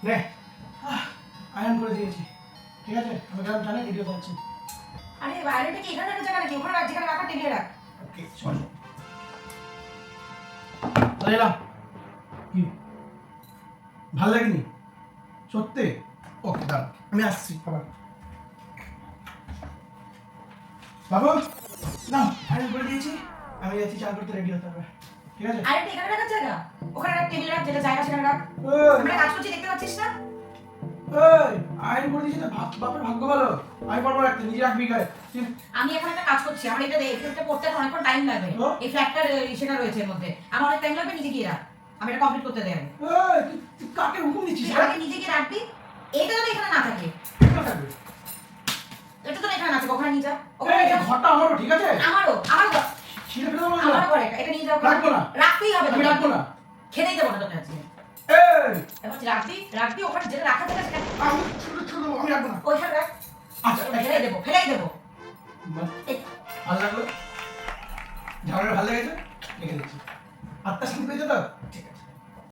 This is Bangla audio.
নে আয়রন করে দিয়েছি, ঠিক আছে? আমি গেলাম জানে ভিডিও করছি। আরে আয়রনটা কি এখানে রাখা জায়গা নাকি? ওখানে রাখ, যেখানে রাখা টেবিলে রাখ। ওকে চল এলাম। কি ভালো লাগেনি সত্যি? ওকে দাঁড়া আমি আসছি আবার। বাবু না আয়রন করে দিয়েছি, আমি যাচ্ছি চান করতে, রেডি হতে হবে, ঠিক আছে? আয়রনটা এখানে রাখার জায়গা? ওখানে রাখ, টেবিলে রাখ, যেটা জায়গা সেখানে রাখ। আমরা কাজ করছি, দেখতে পাচ্ছিস না? এই আয়রন করে দিয়েছি তো বাপের ভাগ্য ভালো, আমি পারবো রাখতে, নিজে রাখবি গায়ে। আমি এখানে একটা কাজ করছি, আমার এটা এটা করতে অনেকক্ষণ টাইম লাগবে। এই ফ্ল্যাটটার সেটা রয়েছে এর মধ্যে, আমার অনেক টাইম লাগবে, নিজে গিয়ে রাখ। আমি এটা কমপ্লিট করতে দেব। এই তুই কাকে হুকুম দিচ্ছিস? তুই আগে নিজে গিয়ে রাখবি। এটা তো এখানে না থাকে, কেন থাকবে? এটা তো এখানে না থাকে, ওখানে নিয়ে যা। ওখানে এই নিয়ে যা। ঘরটা আমারও, ঠিক আছে? আমারও আমার ঘর, ছিঁড়ে ফেলে দেবো না। আমার ঘর এটা নিয়ে যাও। রাখবো না। রাখতেই হবে, আমি রাখবো না। খেতেই দেবো না তোকে আজকে। এই এবার রাখবি রাখবি, ওখানে যেটা রাখা থাকে সেখানে আমি ছোট ছোট আমি রাখবো না। ওইখানে রাখ। আচ্ছা ফেলাই দেবো, ফেলাই দেবো। এই, ভালো লাগলো? ঝামেলা ভালো লেগেছে? রেখে দিচ্ছি। আত্মা শান্তি পেয়েছো তো? ঠিক আছে।